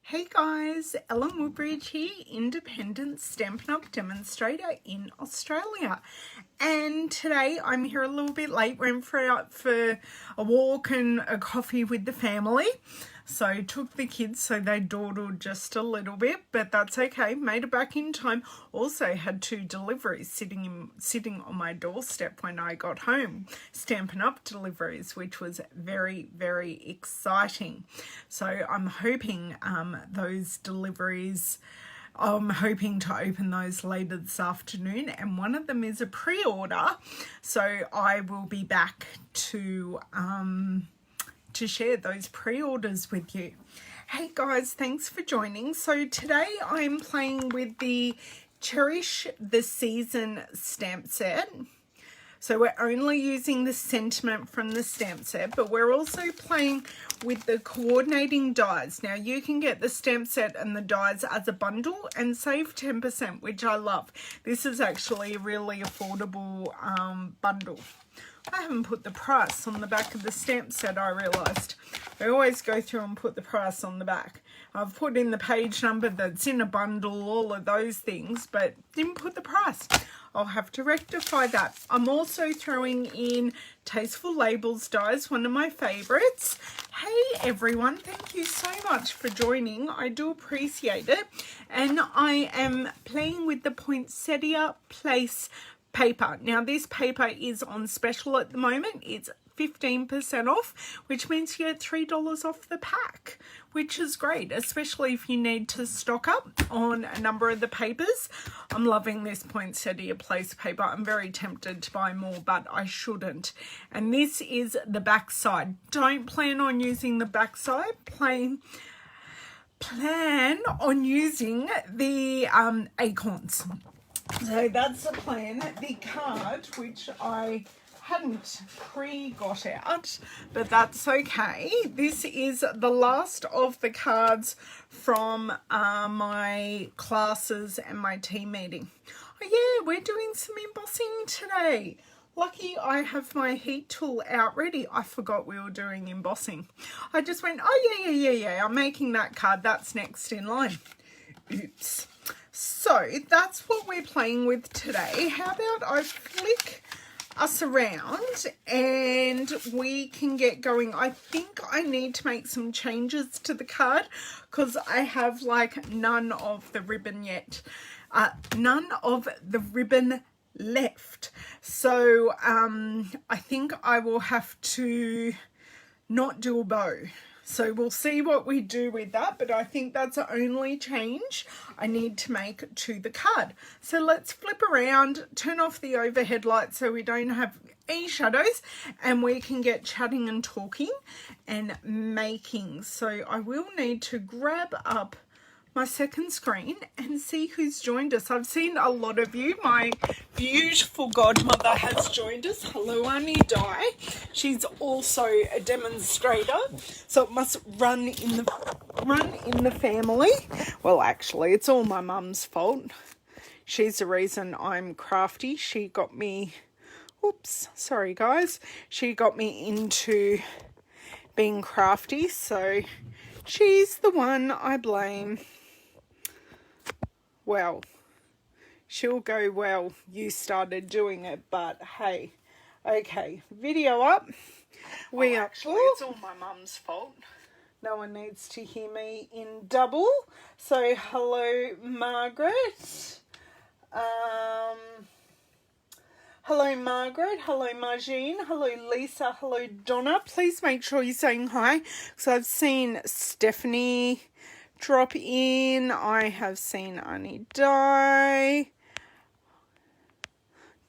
Hey guys, Ellen Woodbridge here, independent Stampin' Up! Demonstrator in Australia. And today I'm here a little bit late, went out for a walk and a coffee with the family. So took the kids so they dawdled just a little bit, but that's okay, made it back in time. Also had 2 deliveries sitting on my doorstep when I got home. Stampin' Up! Deliveries, which was very, very exciting. So I'm hoping those deliveries, I'm hoping to open those later this afternoon, and one of them is a pre-order, so I will be back to share those pre-orders with you. Hey guys, thanks for joining. So today I'm playing with the Cherish the Season stamp set. So we're only using the sentiment from the stamp set, but we're also playing with the coordinating dies. Now you can get the stamp set and the dies as a bundle and save 10%, which I love. This is actually a really affordable bundle. I haven't put the price on the back of the stamp set, I realised. I always go through and put the price on the back. I've put in the page number that's in a bundle, all of those things, but didn't put the price. I'll have to rectify that. I'm also throwing in Tasteful Labels dies, one of my favourites. Hey everyone, thank you so much for joining. I do appreciate it. And I am playing with the Poinsettia Place paper. Now this paper is on special at the moment. It's 15% off, which means you get $3 off the pack, which is great, especially if you need to stock up on a number of the papers. I'm loving this Poinsettia Place paper. I'm very tempted to buy more, but I shouldn't. And this is the back side. Don't plan on using the back side. Plan on using the acorns. So that's the plan. The card, which I hadn't got out, but that's okay. This is the last of the cards from my classes and my team meeting. Oh yeah, we're doing some embossing today. Lucky I have my heat tool out ready. I forgot we were doing embossing. I just went, oh yeah, I'm making that card. That's next in line. Oops. So that's what we're playing with today. How about I flick us around and we can get going. I think I need to make some changes to the card because I have like none of the ribbon yet. None of the ribbon left. So I think I will have to not do a bow. So we'll see what we do with that, but I think that's the only change I need to make to the card. So let's flip around, turn off the overhead light so we don't have any shadows, and we can get chatting and talking and making. So I will need to grab up my second screen and see who's joined us. I've seen a lot of you. My beautiful godmother has joined us. Hello, Annie Di. She's also a demonstrator, so it must run in the family. Well, actually, it's all my mum's fault. She's the reason I'm crafty. She got me, oops, sorry guys. She got me into being crafty, so she's the one I blame. Well, she'll go, well, you started doing it, but hey. Okay, video up. Actually, it's all my mum's fault. No one needs to hear me in double. So, hello, Margaret. Hello, Margaret. Hello, Margine. Hello, Lisa. Hello, Donna. Please make sure you're saying hi. So, I've seen Stephanie drop in. I have seen Annie Di.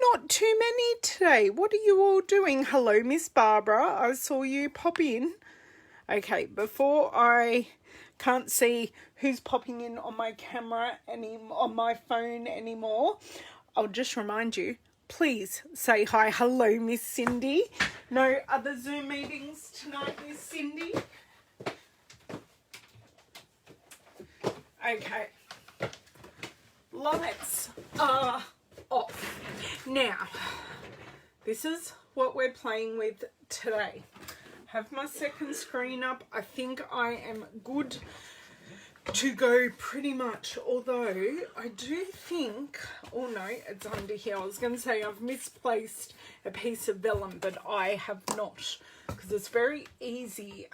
Not too many today. What are you all doing? Hello, Miss Barbara. I saw you pop in. Okay, before I can't see who's popping in on my camera on my phone anymore, I'll just remind you, please say hi. Hello, Miss Cindy. No other Zoom meetings tonight, Miss Cindy. Okay, lights are off. Now, this is what we're playing with today. Have my second screen up. I think I am good to go pretty much, although I do think, oh no, it's under here. I was going to say I've misplaced a piece of vellum, but I have not, because it's very easy.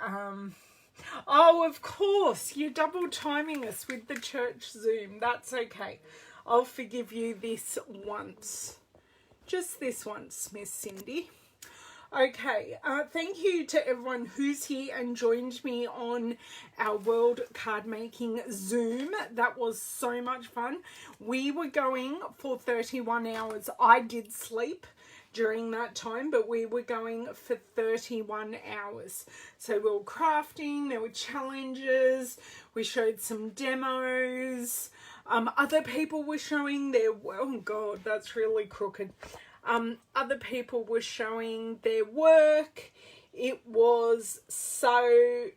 Oh, of course, you're double timing us with the church Zoom. That's okay. I'll forgive you this once. Just this once, Miss Cindy. Okay, thank you to everyone who's here and joined me on our World Card Making Zoom. That was so much fun. We were going for 31 hours. I did sleep during that time, but we were going for 31 hours. So we were crafting, there were challenges, we showed some demos. Other people were showing their, oh God, that's really crooked. Other people were showing their work. It was so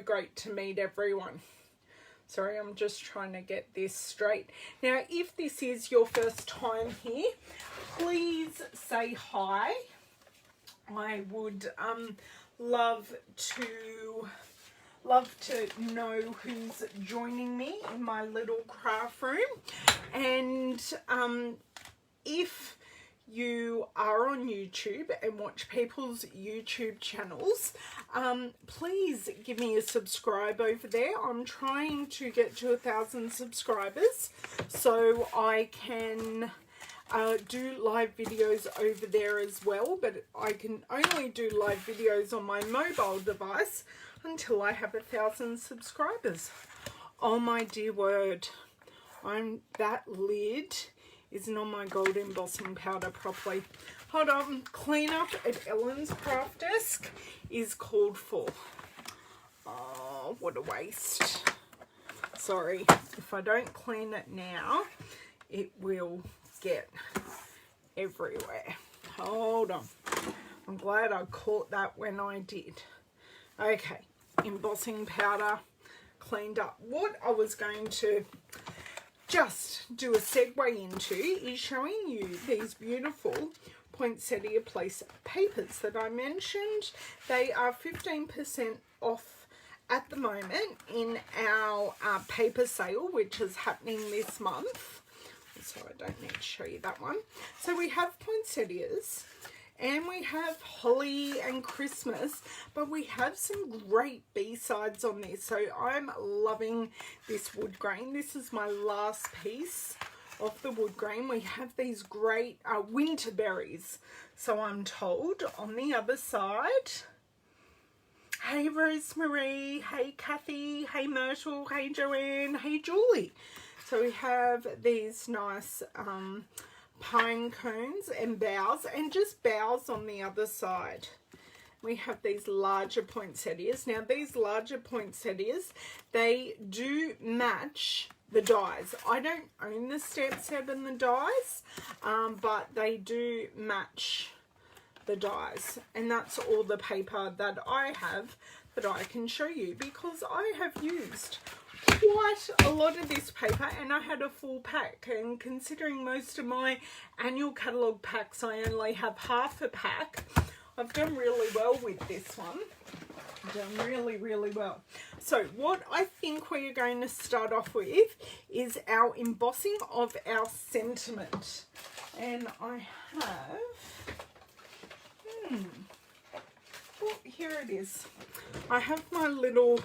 great to meet everyone. Sorry, I'm just trying to get this straight. Now, if this is your first time here, please say hi. I would love to know who's joining me in my little craft room. And if you are on YouTube and watch people's YouTube channels, please give me a subscribe over there. I'm trying to get to 1,000 subscribers so I can do live videos over there as well, but I can only do live videos on my mobile device until I have 1,000 subscribers. Oh my dear word, that lid isn't on my gold embossing powder properly. Hold on, clean up at Ellen's craft desk is called for. Oh, what a waste. Sorry, if I don't clean it now, it will get everywhere. Hold on. I'm glad I caught that when I did. Okay, embossing powder cleaned up. What I was going to just do a segue into is showing you these beautiful poinsettia place papers that I mentioned. They are 15% off at the moment in our paper sale, which is happening this month. So I don't need to show you that one. So we have poinsettias and we have holly and Christmas, but we have some great B-sides on this. So I'm loving this wood grain. This is my last piece of the wood grain. We have these great winter berries, so I'm told, on the other side. Hey Rosemary, hey Kathy, hey Myrtle, hey Joanne, hey Julie. So we have these nice pine cones and boughs, and just boughs on the other side. We have these larger poinsettias. Now these larger poinsettias, they do match the dies. I don't own the stamp set and the dies, but they do match the dies, and that's all the paper that I have that I can show you, because I have used quite a lot of this paper and I had a full pack, and considering most of my annual catalogue packs I only have half a pack, I've done really well with this one. I've done really well. So what I think we are going to start off with is our embossing of our sentiment, and I have oh, here it is. I have my little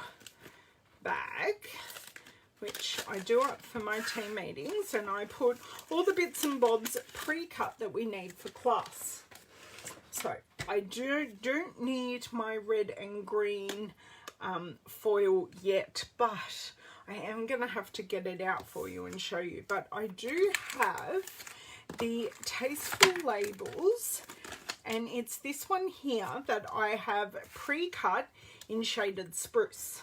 bag, which I do up for my team meetings, and I put all the bits and bobs pre-cut that we need for class. So I don't need my red and green foil yet, but I am going to have to get it out for you and show you. But I do have the Tasteful Labels, and it's this one here that I have pre-cut in shaded spruce.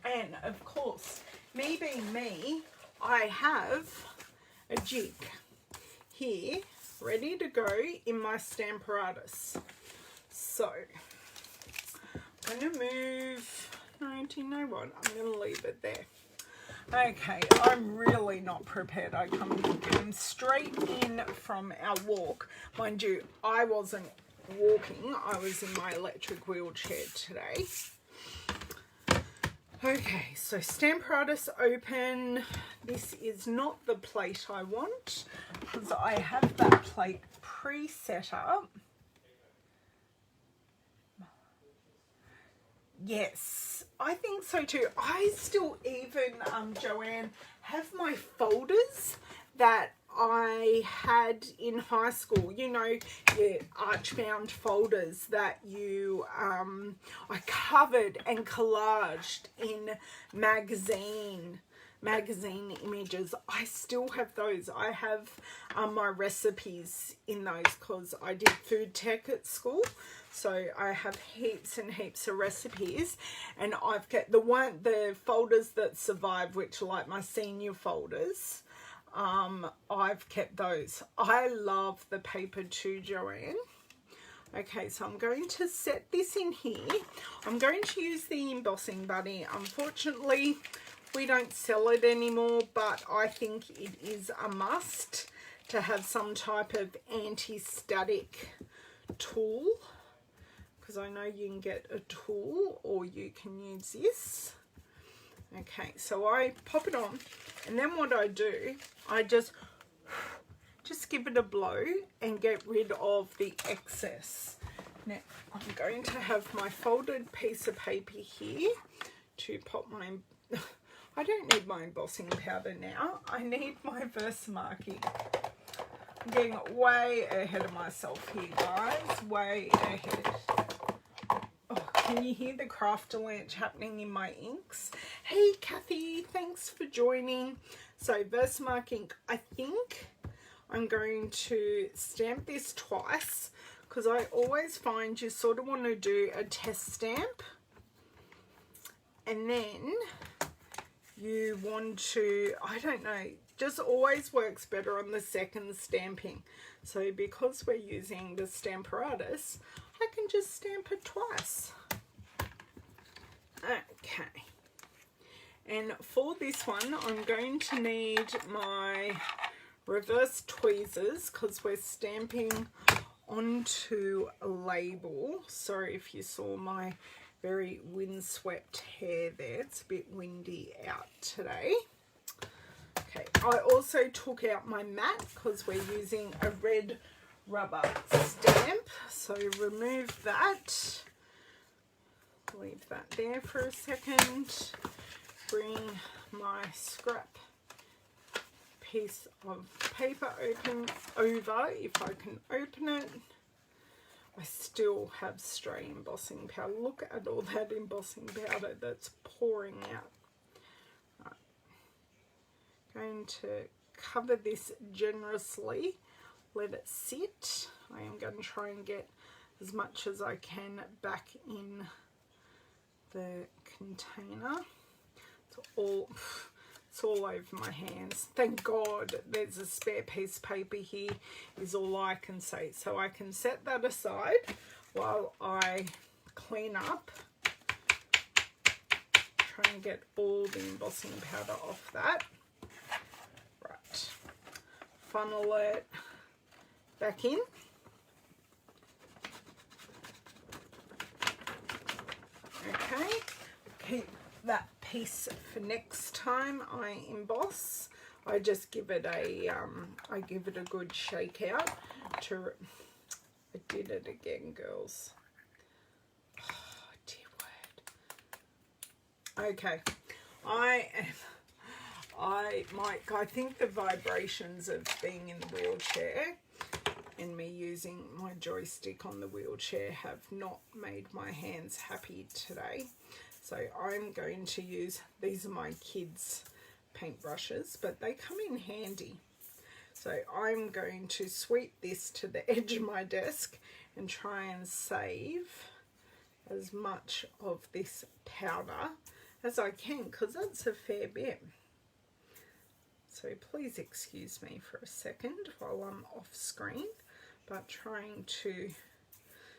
And of course, me being me, I have a jig here ready to go in my Stamparatus. So I'm going to move, no, do you know what? I'm going to leave it there. Okay, I'm really not prepared. I came straight in from our walk. Mind you, I wasn't walking. I was in my electric wheelchair today. Okay, so Stamparatus open. This is not the plate I want because I have that plate pre-set up. Yes, I think so too. I still even, Joanne, have my folders that I had in high school, you know, your archbound folders that you, I covered and collaged in magazine images. I still have those. I have my recipes in those because I did food tech at school. So I have heaps and heaps of recipes, and I've kept the folders that survive, which are like my senior folders. I've kept those. I love the paper too, Joanne. Okay, so I'm going to set this in here. I'm going to use the Embossing Bunny. Unfortunately, we don't sell it anymore, but I think it is a must to have some type of anti-static tool, because I know you can get a tool or you can use this. Okay, so I pop it on, and then what I do, I just give it a blow and get rid of the excess. Now I'm going to have my folded piece of paper here to pop my, I don't need my embossing powder now, I need my Versamarking. I'm getting way ahead of myself here, guys, way ahead. Can you hear the crafter lunch happening in my inks? Hey Kathy, thanks for joining. So Versamark ink, I think I'm going to stamp this twice because I always find you sort of want to do a test stamp and then you want to, I don't know, just always works better on the second stamping. So because we're using the Stamparatus, I can just stamp it twice. Okay, and for this one I'm going to need my reverse tweezers because we're stamping onto a label. Sorry if you saw my very windswept hair there, it's a bit windy out today. Okay, I also took out my mat because we're using a red rubber stamp, so remove that. Leave that there for a second. Bring my scrap piece of paper over if I can open it. I still have stray embossing powder. Look at all that embossing powder that's pouring out. Right. Going to cover this generously. Let it sit. I am going to try and get as much as I can back in the container. It's all over my hands. Thank God there's a spare piece of paper here is all I can say. So I can set that aside while I clean up. Try and get all the embossing powder off that. Right. Funnel it back in. Okay, keep that piece for next time I emboss. I just give it a good shake out. I did it again, girls. Oh, dear word. Okay, I think the vibrations of being in the wheelchair and me using my joystick on the wheelchair have not made my hands happy today. So I'm going to use, these are my kids' paintbrushes, but they come in handy. So I'm going to sweep this to the edge of my desk and try and save as much of this powder as I can, because that's a fair bit. So please excuse me for a second while I'm off screen, but trying to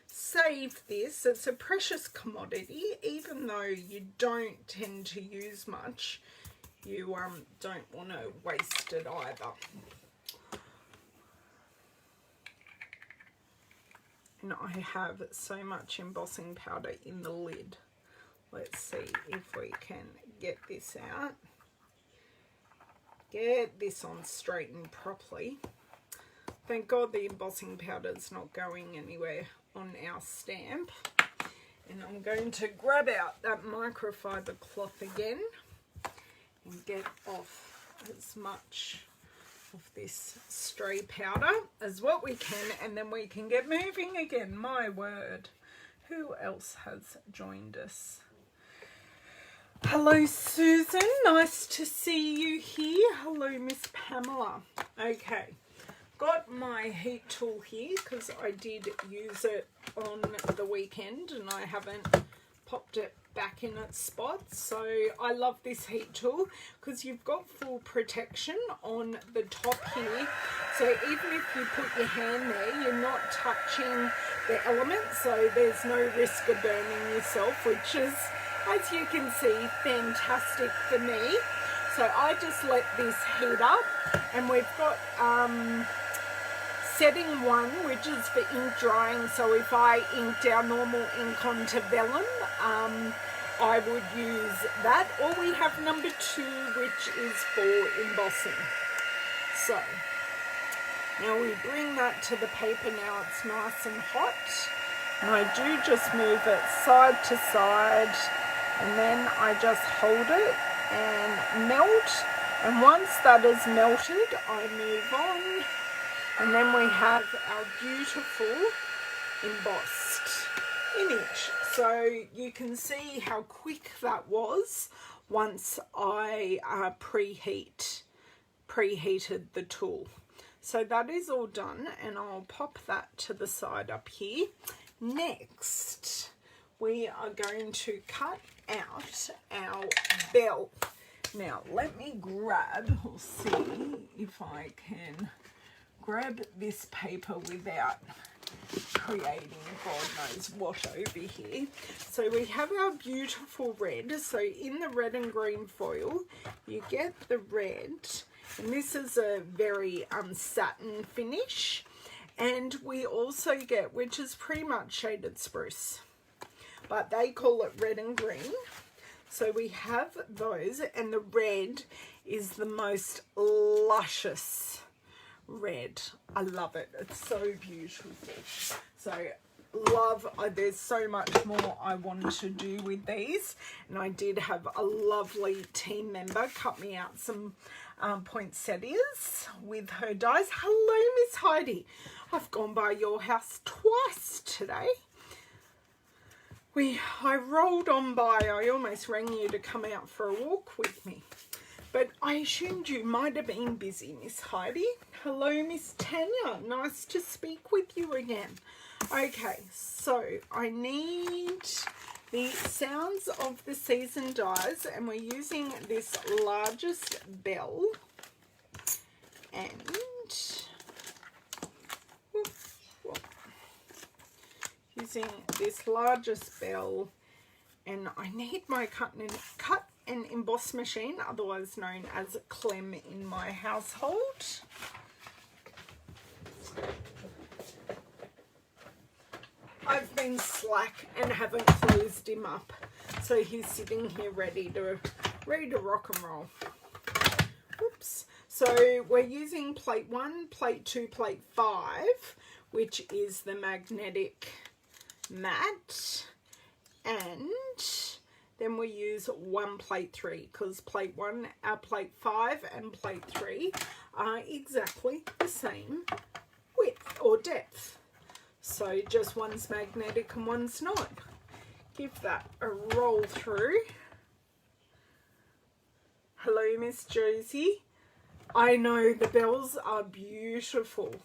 save this. It's a precious commodity, even though you don't tend to use much, you don't want to waste it either. And I have so much embossing powder in the lid. Let's see if we can get this out. Get this on straight and properly. Thank God the embossing powder's not going anywhere on our stamp. And I'm going to grab out that microfiber cloth again and get off as much of this stray powder as what we can, and then we can get moving again. My word, who else has joined us? Hello Susan, nice to see you here. Hello Miss Pamela. Okay, got my heat tool here because I did use it on the weekend and I haven't popped it back in its spot. So I love this heat tool because you've got full protection on the top here, so even if you put your hand there, you're not touching the element, so there's no risk of burning yourself, which is, as you can see, fantastic for me. So I just let this heat up, and we've got setting 1, which is for ink drying. So if I inked our normal ink onto vellum, I would use that. Or we have number 2, which is for embossing. So now we bring that to the paper. Now it's nice and hot, and I do just move it side to side, and then I just hold it and melt. And once that is melted, I move on. And then we have our beautiful embossed image. So you can see how quick that was once I preheated the tool. So that is all done, and I'll pop that to the side up here. Next, we are going to cut out our bell. Now let me grab, we'll see if I can grab this paper without creating God knows what over here. So we have our beautiful red. So in the red and green foil, you get the red, and this is a very satin finish. And we also get, which is pretty much shaded spruce, but they call it red and green. So we have those, and the red is the most luscious red. I love it. It's so beautiful. So love, there's so much more I want to do with these, and I did have a lovely team member cut me out some poinsettias with her dies. Hello Miss Heidi, I've gone by your house twice today. I rolled on by, I almost rang you to come out for a walk with me, but I assumed you might have been busy, Miss Heidi. Hello, Miss Tanya. Nice to speak with you again. Okay, so I need the Sounds of the Season dies, and we're using this largest bell, and using this largest bell, and I need my cut and emboss machine, otherwise known as Clem in my household. I've been slack and haven't closed him up, so he's sitting here ready to rock and roll. Oops. So we're using plate 1, plate 2, plate 5, which is the magnetic matte, and then we use plate 3, because plate 1, our plate 5 and plate 3 are exactly the same width or depth. So just one's magnetic and one's not. Give that a roll through. Hello Miss Josie. I know the bells are beautiful.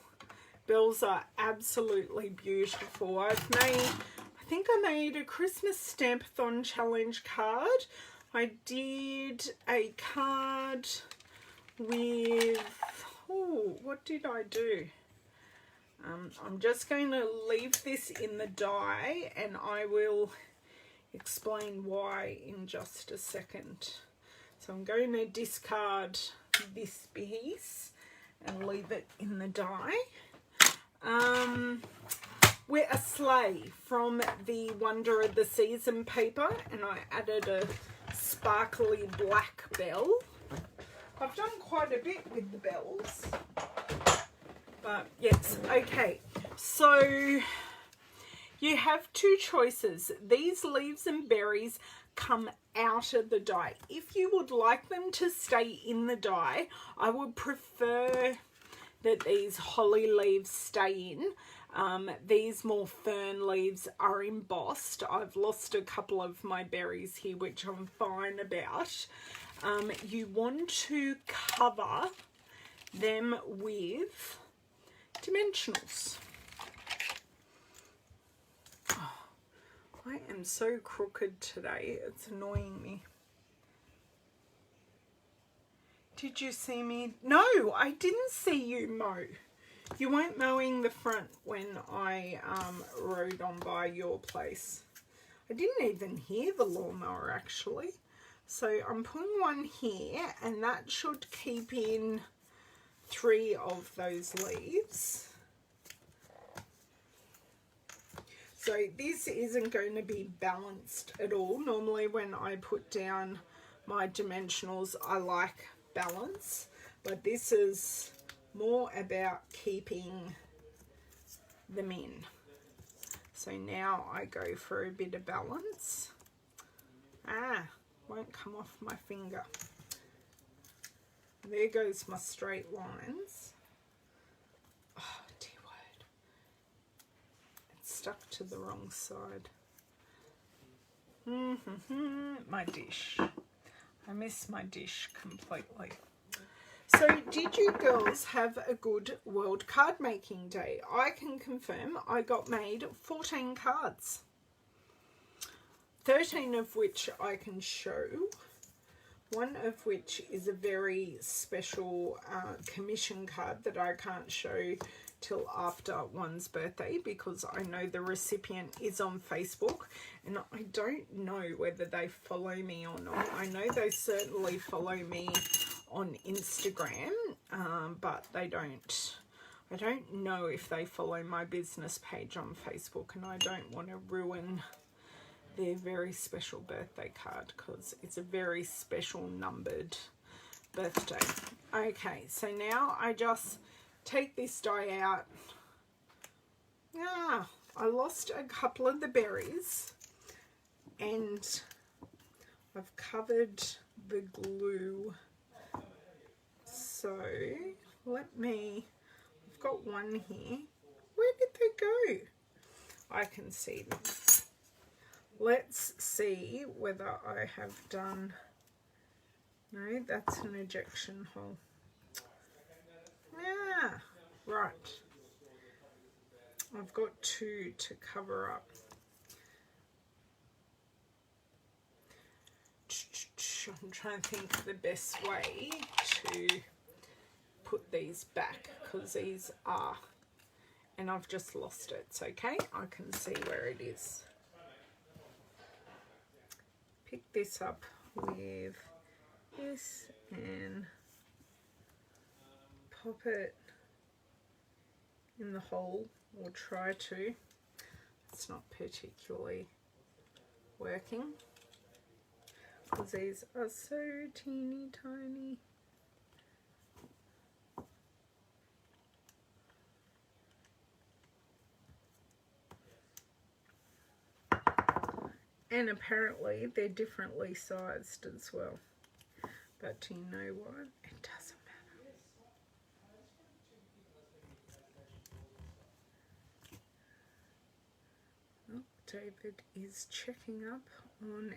Bells are absolutely beautiful. I think I made a Christmas Stampathon challenge card. I did a card with, what did I do? I'm just going to leave this in the die, and I will explain why in just a second. So I'm going to discard this piece and leave it in the die. with a sleigh from the Wonder of the Season paper, and I added a sparkly black bell. I've done quite a bit with the bells, but yes. Okay, so you have two choices. These leaves and berries come out of the die. If you would like them to stay in the die, I would prefer that these holly leaves stay in. These more fern leaves are embossed. I've lost a couple of my berries here, which I'm fine about. You want to cover them with dimensionals. Oh, I am so crooked today, it's annoying me. Did you see me? No, I didn't see you mow. You weren't mowing the front when I rode on by your place. I didn't even hear the lawnmower actually. So I'm putting one here, and that should keep in 3 of those leaves. So this isn't going to be balanced at all. Normally when I put down my dimensionals, I like balance, but this is more about keeping them in. So now I go for a bit of balance. Won't come off my finger. There goes my straight lines. Oh dear word, it's stuck to the wrong side. My dish. I miss my dish completely. So did you girls have a good World Card Making Day? I can confirm I got made 14 cards. 13 of which I can show. One of which is a very special commission card that I can't show till after one's birthday, because I know the recipient is on Facebook, and I don't know whether they follow me or not. I know they certainly follow me on Instagram, but they don't. I don't know if they follow my business page on Facebook, and I don't want to ruin their very special birthday card because it's a very special numbered birthday. Okay, so now I just take this die out. I lost a couple of the berries, and I've covered the glue. So I've got one here. Where did they go? I can see them. Let's see whether I have done, no, that's an ejection hole. Right. I've got 2 to cover up. I'm trying to think of the best way to put these back, because these are, and I've just lost it. It's okay, I can see where it is. Pick this up with this and pop it in the hole, or try to. It's not particularly working because these are so teeny tiny. And apparently they're differently sized as well. But do you know what? It doesn't matter. Oh, David is checking up on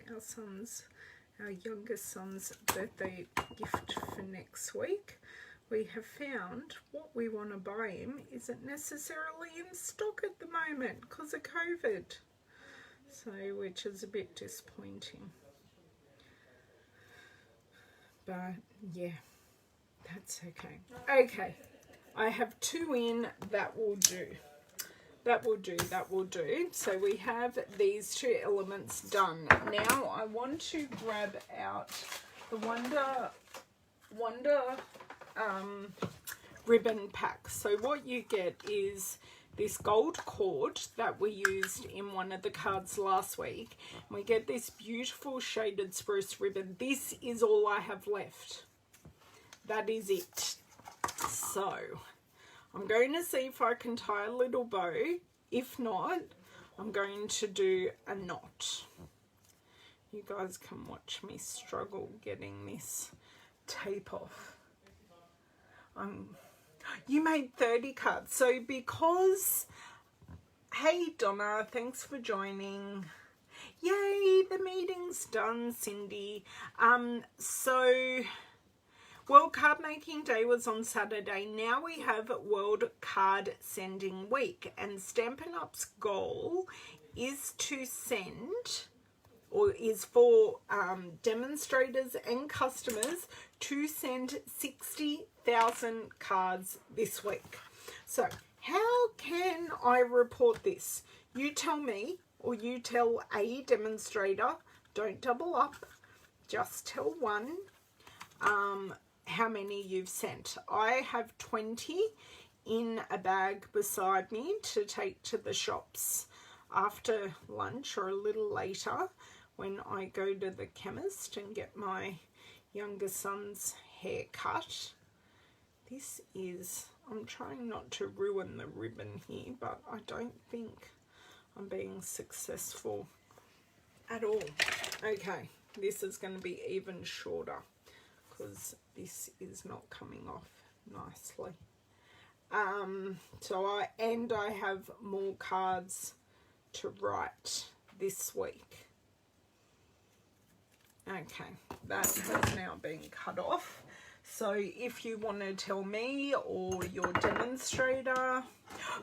our youngest son's birthday gift for next week. We have found what we want to buy him isn't necessarily in stock at the moment because of COVID. So, which is a bit disappointing. But yeah, that's okay. Okay, I have 2 in, that will do. That will do, that will do. So we have these 2 elements done. Now I want to grab out the Wonder ribbon pack. So what you get is this gold cord that we used in one of the cards last week. And we get this beautiful shaded spruce ribbon. This is all I have left. That is it. So I'm going to see if I can tie a little bow. If not, I'm going to do a knot. You guys can watch me struggle getting this tape off. You made 30 cards. So because, hey Donna, thanks for joining. Yay, the meeting's done, Cindy. So World Card Making Day was on Saturday. Now we have World Card Sending Week, and Stampin' Up's goal is to send, or is for demonstrators and customers to send 60,000 cards this week. So how can I report this? You tell me, or you tell a demonstrator. Don't double up, just tell one. How many you've sent. I have 20 in a bag beside me to take to the shops after lunch or a little later when I go to the chemist and get my younger son's hair cut. This is, I'm trying not to ruin the ribbon here, but I don't think I'm being successful at all. Okay, this is going to be even shorter because this is not coming off nicely. I have more cards to write this week. Okay, that has now been cut off. So if you want to tell me or your demonstrator,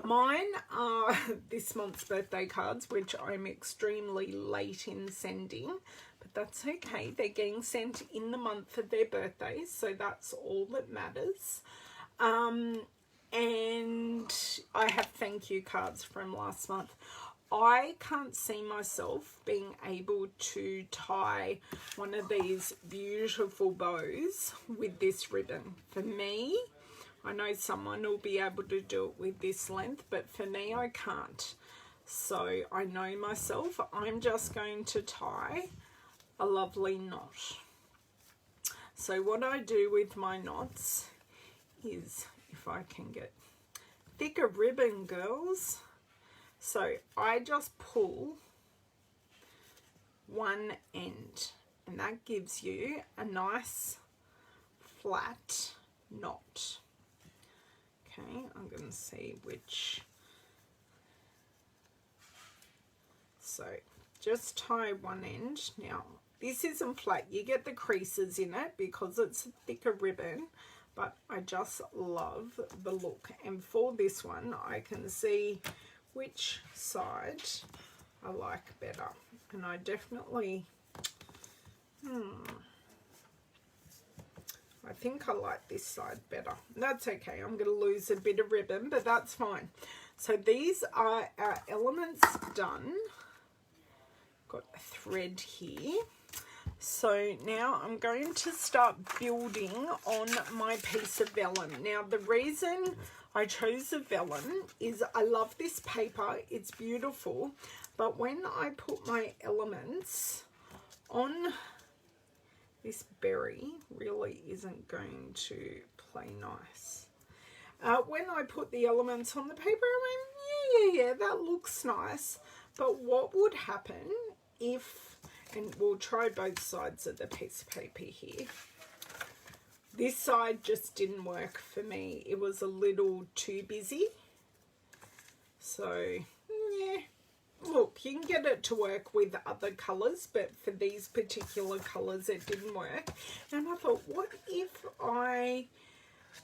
mine are this month's birthday cards, which I'm extremely late in sending, but that's okay. They're getting sent in the month of their birthdays, so that's all that matters. And I have thank you cards from last month. I can't see myself being able to tie one of these beautiful bows with this ribbon. For me, I know someone will be able to do it with this length, but for me, I can't. So I know myself, I'm just going to tie a lovely knot. So what I do with my knots is, if I can get thicker ribbon, girls. So I just pull one end, and that gives you a nice flat knot. Okay, I'm going to see which. So just tie one end. Now this isn't flat, you get the creases in it because it's a thicker ribbon, but I just love the look. And for this one, I can see which side I like better, and I definitely I think I like this side better. That's okay, I'm going to lose a bit of ribbon, but that's fine. So these are our elements done. Got a thread here. So now I'm going to start building on my piece of vellum. Now the reason I chose the vellum is I love this paper, it's beautiful, but when I put my elements on, this berry really isn't going to play nice. When I put the elements on the paper, I went, yeah, that looks nice, but what would happen if, and we'll try both sides of the piece of paper here. This side just didn't work for me. It was a little too busy. So, yeah. Look, you can get it to work with other colours, but for these particular colours, it didn't work. And I thought, what if I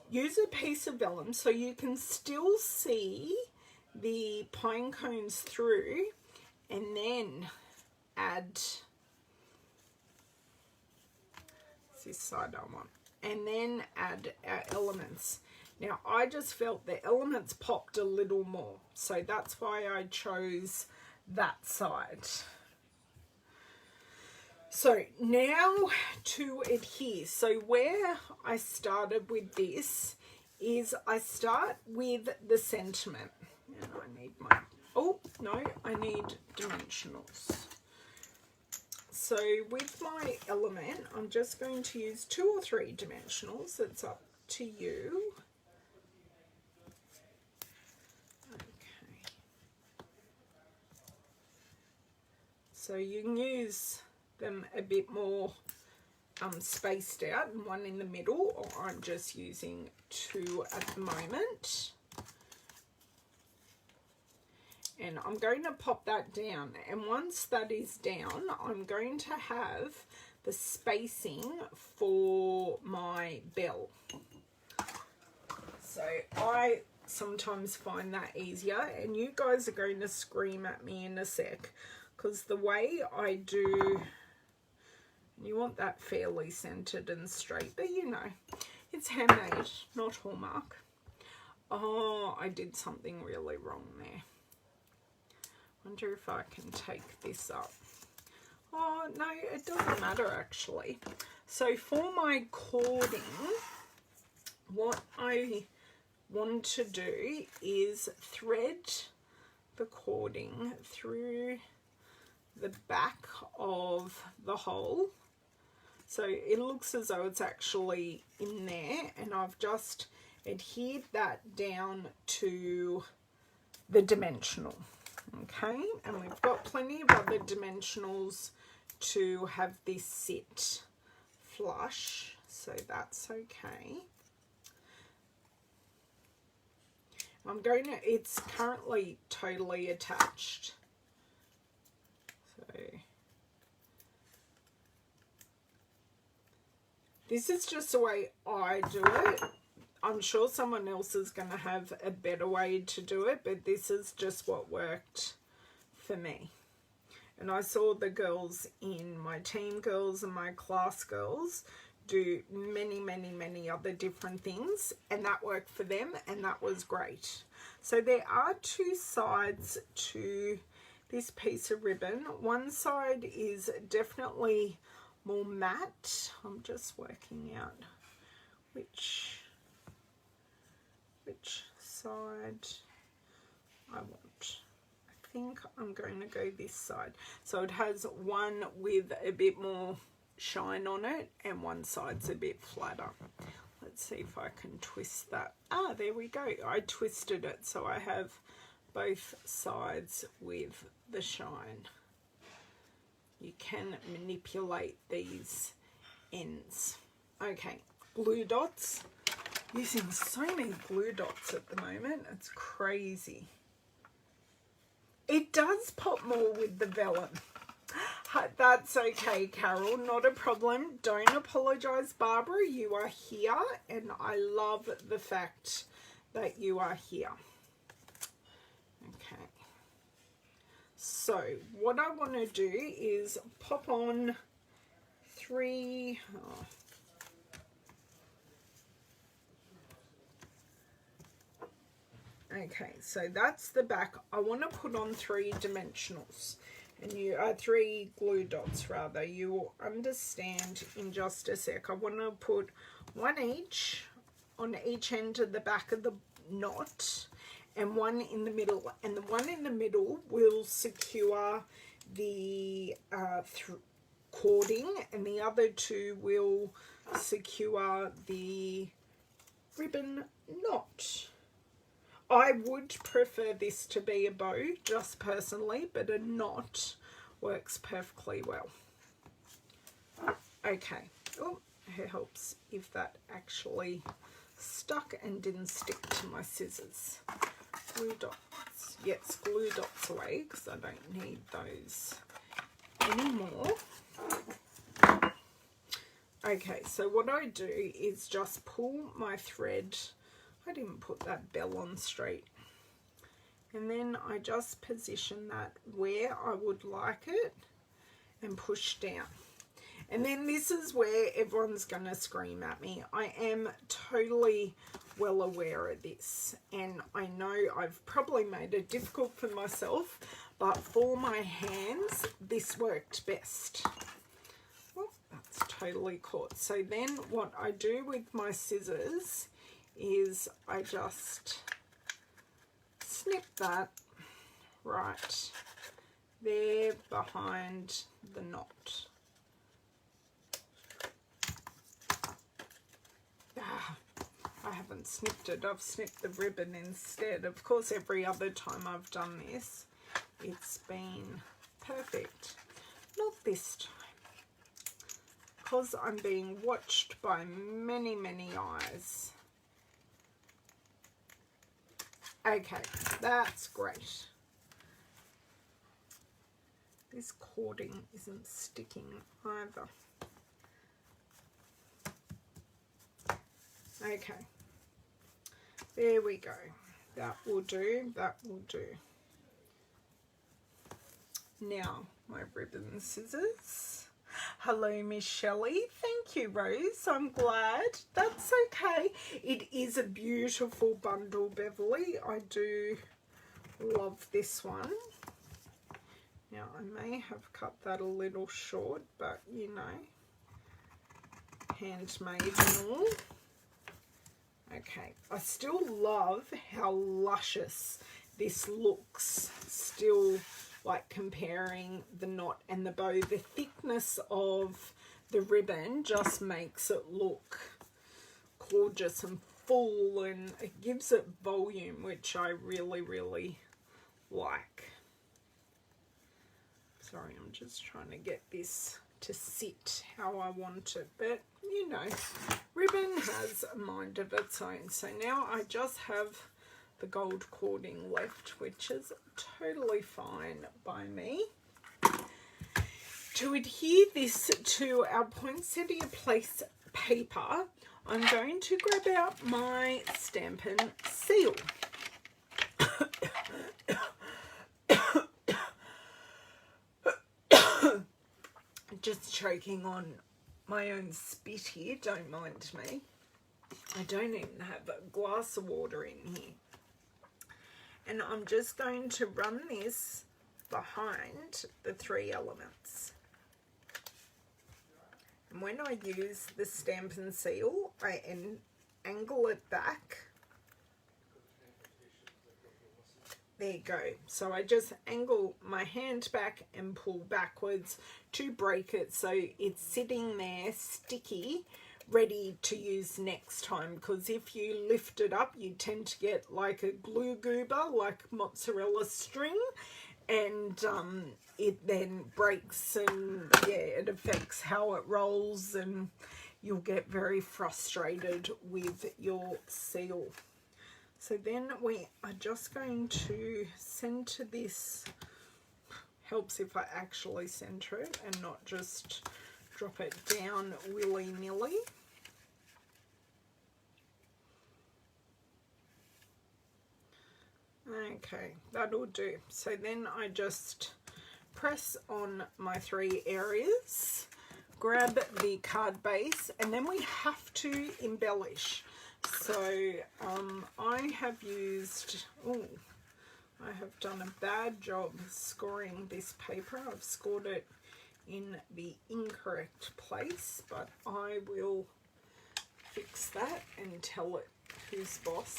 use a piece of vellum so you can still see the pine cones through, and then add this side I want. And then add our elements. Now, I just felt the elements popped a little more, so that's why I chose that side. So now to adhere. So where I started with this is I start with the sentiment. And I need my, oh no, I need dimensionals. So with my element, I'm just going to use 2 or 3 dimensionals. It's up to you. Okay. So you can use them a bit more spaced out, and one in the middle, or I'm just using 2 at the moment. And I'm going to pop that down, and once that is down, I'm going to have the spacing for my bell. So I sometimes find that easier, and you guys are going to scream at me in a sec, because the way I do, you want that fairly centered and straight, but you know, it's handmade, not Hallmark. Oh, I did something really wrong there. Wonder if I can take this up. Oh, no, it doesn't matter actually. So for my cording, what I want to do is thread the cording through the back of the hole. So it looks as though it's actually in there, and I've just adhered that down to the dimensional. Okay, and we've got plenty of other dimensionals to have this sit flush, so that's okay. I'm going to, it's currently totally attached. So this is just the way I do it. I'm sure someone else is going to have a better way to do it, but this is just what worked for me. And I saw the girls in my team girls and my class girls do many other different things, and that worked for them, and that was great. So there are 2 sides to this piece of ribbon. One side is definitely more matte. I'm just working out which side I want. I think I'm going to go this side. So it has one with a bit more shine on it, and one side's a bit flatter. Let's see if I can twist that. Ah, there we go. I twisted it so I have both sides with the shine. You can manipulate these ends. Okay, glue dots. Using so many glue dots at the moment, it's crazy. It does pop more with the vellum. That's okay, Carol, not a problem. Don't apologise, Barbara. You are here, and I love the fact that you are here. Okay. So what I want to do is pop on 3... Oh. Okay, so that's the back. I want to put on 3 dimensionals, and you 3 glue dots rather. You will understand in just a sec. I want to put 1 each on each end of the back of the knot, and 1 in the middle. And the 1 in the middle will secure the cording, and the other 2 will secure the ribbon knot. I would prefer this to be a bow, just personally, but a knot works perfectly well. Okay. Oh, it helps if that actually stuck and didn't stick to my scissors. Glue dots. Yes, glue dots away, because I don't need those anymore. Okay, so what I do is just pull my thread. I didn't put that bell on straight. And then I just position that where I would like it and push down. And then this is where everyone's going to scream at me. I am totally well aware of this. And I know I've probably made it difficult for myself, but for my hands, this worked best. Well, that's totally caught. So then what I do with my scissors is I just snip that right there behind the knot. I haven't snipped it, I've snipped the ribbon instead. Of course, every other time I've done this, it's been perfect. Not this time, because I'm being watched by many, many eyes. Okay, that's great. This cording isn't sticking either. Okay, there we go. That will do, that will do. Now, my ribbon scissors. Hello, Miss Shelley. Thank you, Rose. I'm glad. That's okay. It is a beautiful bundle, Beverly. I do love this one. Now, I may have cut that a little short, but you know, handmade and all. Okay, I still love how luscious this looks, still like comparing the knot and the bow. The thickness of the ribbon just makes it look gorgeous and full, and it gives it volume, which I really, really like. Sorry, I'm just trying to get this to sit how I want it, but you know, ribbon has a mind of its own. So now I just have the gold cording left, which is totally fine by me. To adhere this to our poinsettia place paper, I'm going to grab out my Stampin' seal. Just choking on my own spit here, don't mind me. I don't even have a glass of water in here. And I'm just going to run this behind the 3 elements. And when I use the Stampin' seal, I angle it back. There you go. So I just angle my hand back and pull backwards to break it, so it's sitting there sticky, ready to use next time. Because if you lift it up, you tend to get like a glue goober, like mozzarella string, and it then breaks, and yeah, it affects how it rolls, and you'll get very frustrated with your seal. So then we are just going to center this. Helps if I actually center it and not just drop it down willy-nilly. Okay, that'll do. So then I just press on my 3 areas, grab the card base, and then we have to embellish. So I have used, I have done a bad job scoring this paper. I've scored it in the incorrect place, but I will fix that and tell it who's boss.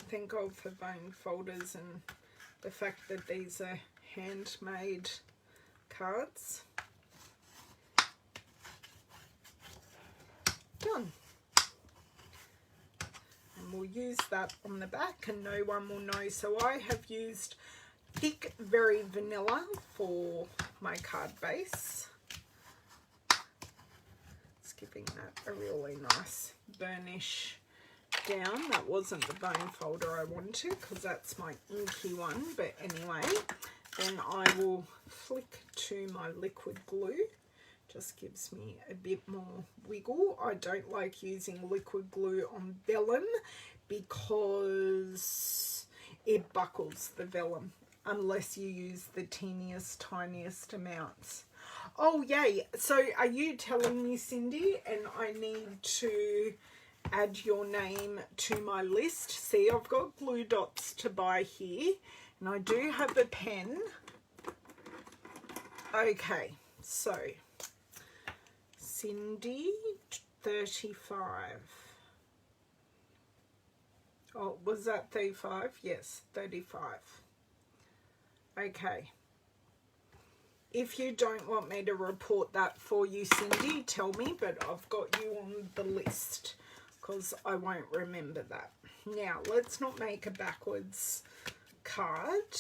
Thank God for bone folders and the fact that these are handmade cards. Done. And we'll use that on the back and no one will know. So I have used thick very vanilla for my card base. It's giving that a really nice burnish down. That wasn't the bone folder I wanted because that's my inky one, but anyway, then I will flick to my liquid glue. Just gives me a bit more wiggle. I don't like using liquid glue on vellum because it buckles the vellum unless you use the teeniest, tiniest amounts. Oh, yay. So are you telling me, Cindy, and I need to add your name to my list? See, I've got glue dots to buy here, and I do have a pen. Okay, so Cindy, 35. Oh, was that 35? Yes, 35. Okay. If you don't want me to report that for you, Cindy, tell me, but I've got you on the list because I won't remember that. Now, let's not make a backwards card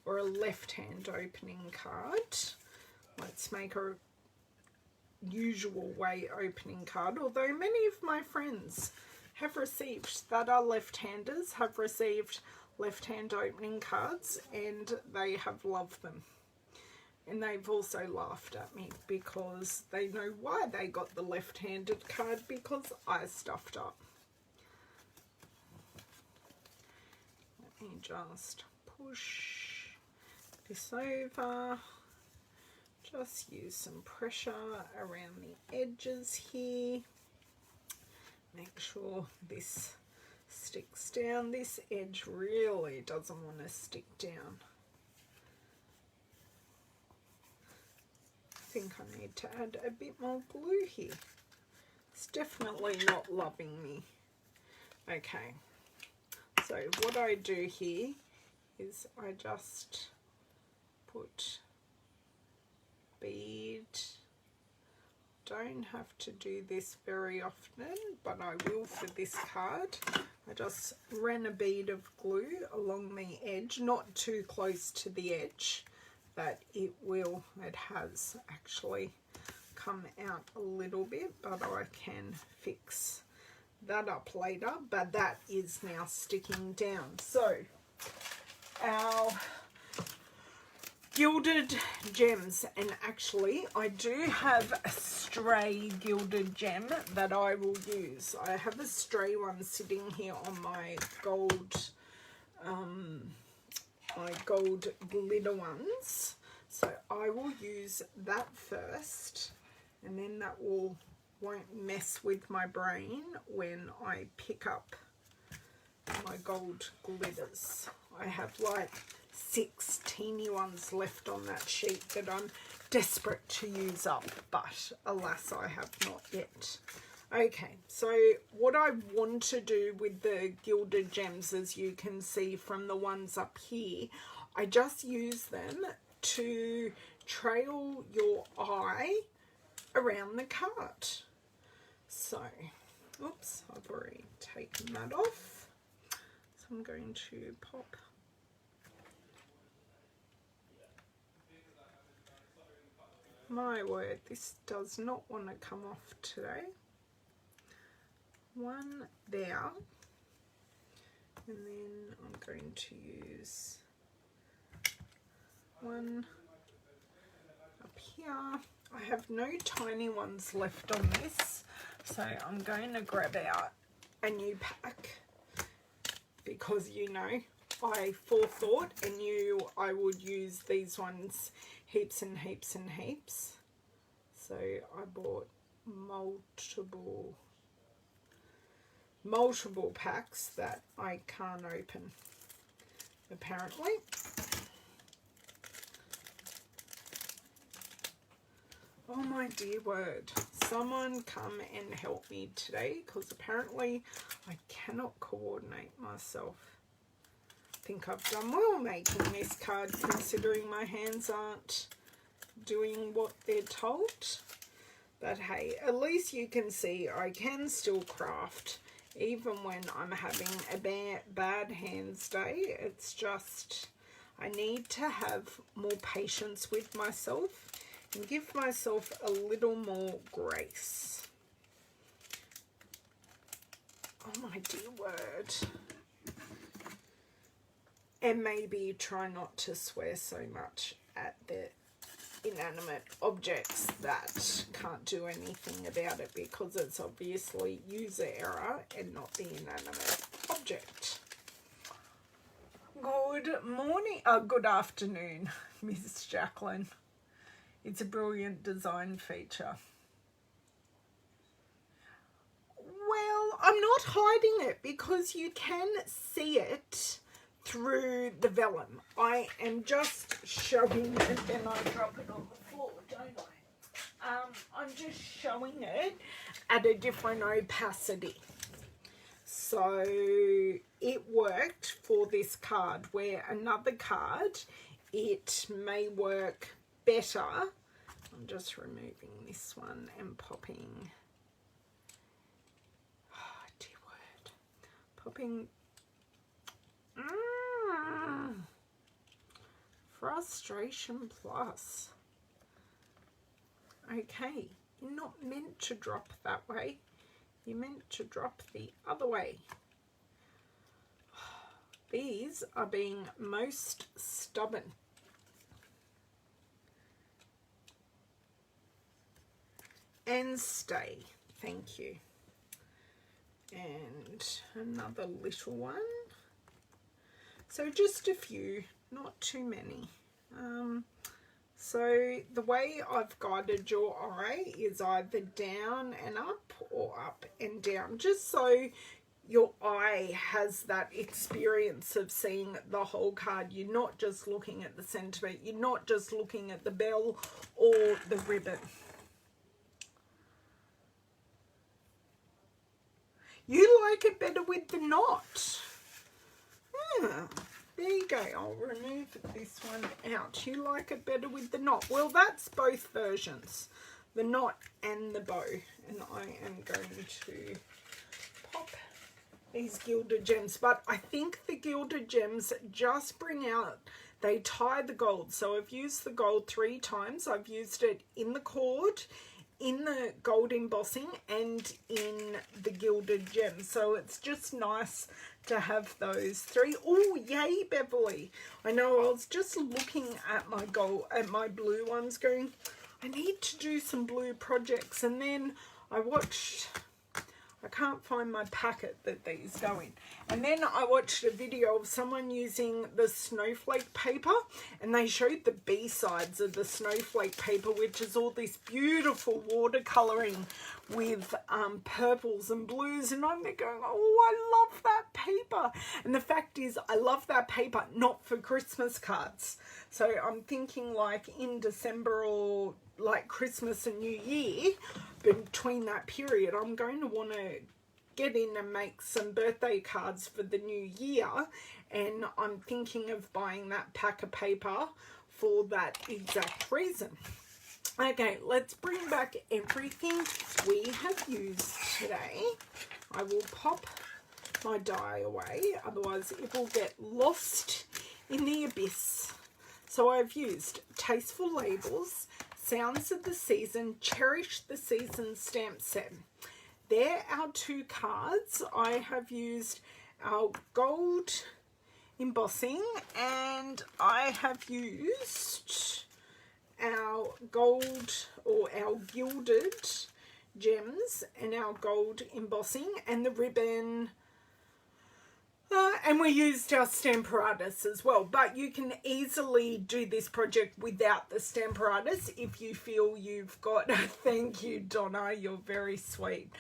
or a left-hand opening card. Let's make a usual way opening card, although many of my friends have received that are left-handers have received left-hand opening cards and they have loved them. And they've also laughed at me because they know why they got the left-handed card, because I stuffed up. Let me just push this over. Just use some pressure around the edges here. Make sure this sticks down. This edge really doesn't want to stick down. I think I need to add a bit more glue here. It's definitely not loving me. Okay, so what I do here is I just put bead. Don't have to do this very often, but I will for this card. I just ran a bead of glue along the edge, not too close to the edge, but it has actually come out a little bit, but I can fix that up later. But that is now sticking down. So our Gilded Gems, and actually I do have a stray gilded gem that I will use. I have a stray one sitting here on my gold glitter ones, so I will use that first, and then that won't mess with my brain when I pick up my gold glitters. I have like 6 teeny ones left on that sheet that I'm desperate to use up, but alas, I have not yet. Okay, so what I want to do with the Gilded Gems, as you can see from the ones up here, I just use them to trail your eye around the card. So, oops, I've already taken that off. So I'm going to pop my word, this does not want to come off today. One there, and then I'm going to use one up here. I have no tiny ones left on this, so I'm going to grab out a new pack because, you know, I forethought and knew I would use these ones heaps and heaps and heaps. So I bought multiple packs that I can't open, apparently. Oh my dear word, someone come and help me today, because apparently I cannot coordinate myself. I think I've done well making this card, considering my hands aren't doing what they're told. But hey, at least you can see I can still craft even when I'm having a bad hands day. It's just I need to have more patience with myself and give myself a little more grace. Oh my dear word. And maybe try not to swear so much at the inanimate objects that can't do anything about it, because it's obviously user error and not the inanimate object. Good morning, good afternoon, Miss Jacqueline. It's a brilliant design feature. Well, I'm not hiding it because you can see it through the vellum. I am just showing it, and I drop it on the floor, don't I'm just showing it at a different opacity. So it worked for this card, where another card, it may work better. I'm just removing this one and popping, oh dear word, popping, frustration plus. Okay, you're not meant to drop that way. You're meant to drop the other way. These are being most stubborn. And stay. Thank you. And another little one. So just a few, not too many. So the way I've guided your eye is either down and up or up and down, just so your eye has that experience of seeing the whole card. You're not just looking at the sentiment, you're not just looking at the bell or the ribbon. You like it better with the knot. There you go. I'll remove this one out. You like it better with the knot. Well, that's both versions, the knot and the bow. And I am going to pop these Gilded Gems. But I think the Gilded Gems just bring out, they tie the gold. So I've used the gold 3 times. I've used it in the cord, in the gold embossing, and in the Gilded Gems. So it's just nice to have those 3. Oh, yay, Beverly. I know, I was just looking at my gold, at my blue ones, going, I need to do some blue projects. And then I watched, I can't find my packet that these go in. And then I watched a video of someone using the snowflake paper, and they showed the B-sides of the snowflake paper, which is all this beautiful watercolouring with purples and blues. And I'm there going, oh, I love that paper. And the fact is, I love that paper, not for Christmas cards. So I'm thinking, like, in December or like Christmas and New Year, between that period, I'm going to want to get in and make some birthday cards for the new year, and I'm thinking of buying that pack of paper for that exact reason. Okay, let's bring back everything we have used today. I will pop my die away, otherwise it will get lost in the abyss. So I've used Tasteful Labels, Sounds of the Season, Cherish the Season stamp set. They're our 2 cards. I have used our gold embossing, and I have used our gold, or our Gilded Gems, and our gold embossing, and the ribbon. And we used our Stamparatus as well, but you can easily do this project without the Stamparatus if you feel you've got, thank you Donna, you're very sweet.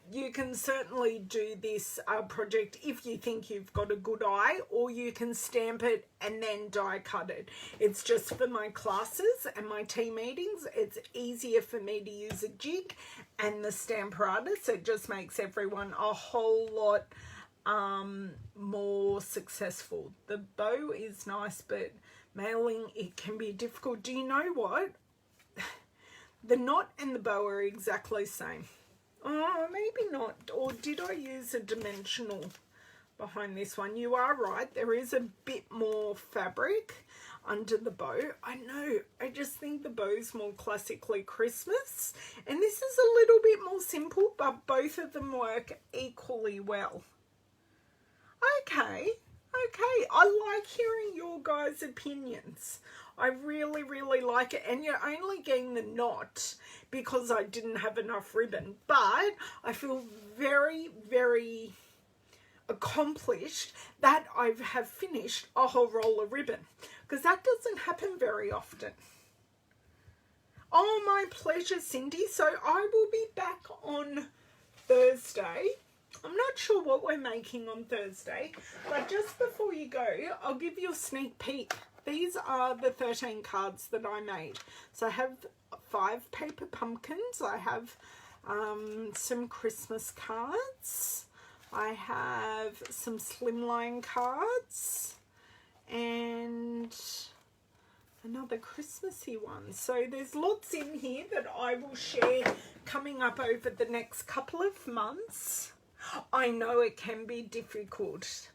You can certainly do this project if you think you've got a good eye, or you can stamp it and then die cut it. It's just for my classes and my team meetings. It's easier for me to use a jig and the Stamparatus. It just makes everyone a whole lot more successful. The bow is nice, but mailing, it can be difficult. Do you know what? The knot and the bow are exactly the same. Oh, maybe not. Or did I use a dimensional behind this one? You are right. There is a bit more fabric under the bow. I know. I just think the bow's more classically Christmas. And this is a little bit more simple, but both of them work equally well. Okay. I like hearing your guys' opinions. I really, really like it. And you're only getting the knot because I didn't have enough ribbon. But I feel very, very accomplished that I have finished a whole roll of ribbon, because that doesn't happen very often. Oh, my pleasure, Cindy. So I will be back on Thursday. I'm not sure what we're making on Thursday, but just before you go, I'll give you a sneak peek. These are the 13 cards that I made. So I have 5 paper pumpkins. I have some Christmas cards. I have some slimline cards and another Christmassy one. So there's lots in here that I will share coming up over the next couple of months. I know it can be difficult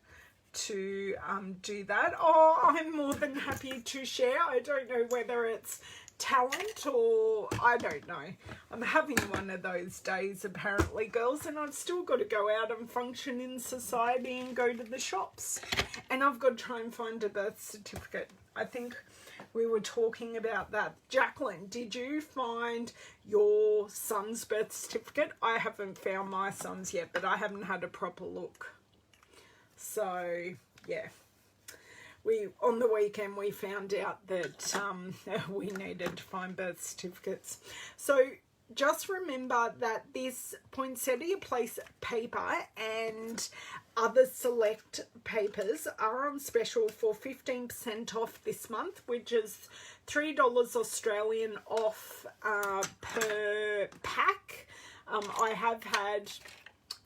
to do that. Oh, I'm more than happy to share. I don't know whether it's talent or I don't know. I'm having one of those days apparently, girls, and I've still got to go out and function in society and go to the shops, and I've got to try and find a birth certificate. I think we were talking about that. Jacqueline, did you find your son's birth certificate? I haven't found my son's yet, but I haven't had a proper look. So yeah, on the weekend we found out that we needed to find birth certificates. So just remember that this Poinsettia Place paper and other select papers are on special for 15% off this month, which is $3 Australian off per pack. I have had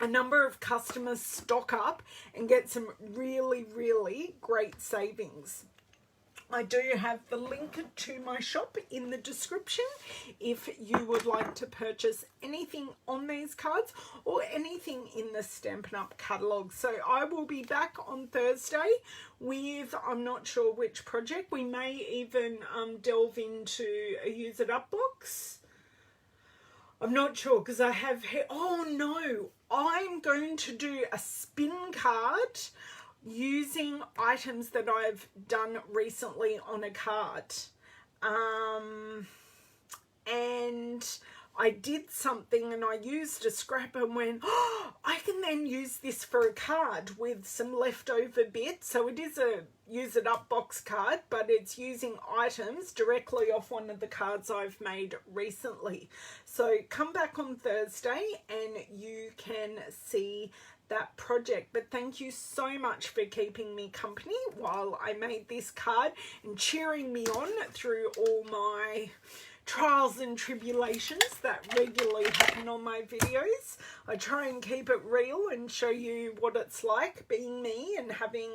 a number of customers stock up and get some really, really great savings. I do have the link to my shop in the description if you would like to purchase anything on these cards or anything in the Stampin' Up catalogue. So I will be back on Thursday with, I'm not sure which project. We may even delve into a Use It Up box. I'm not sure because I have, oh no, I'm going to do a spin card using items that I've done recently on a card. And I did something and I used a scrap and went, oh, I can then use this for a card with some leftover bits. So it is a Use It Up box card, but it's using items directly off one of the cards I've made recently. So come back on Thursday and you can see that project. But thank you so much for keeping me company while I made this card and cheering me on through all my trials and tribulations that regularly happen on my videos. I try and keep it real and show you what it's like being me and having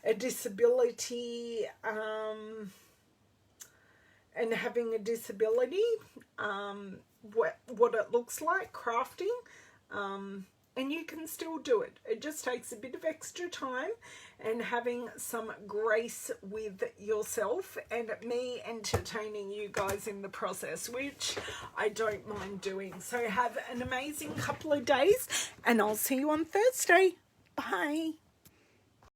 a disability what it looks like crafting. And you can still do it. It just takes a bit of extra time and having some grace with yourself and me entertaining you guys in the process, which I don't mind doing. So have an amazing couple of days and I'll see you on Thursday. Bye.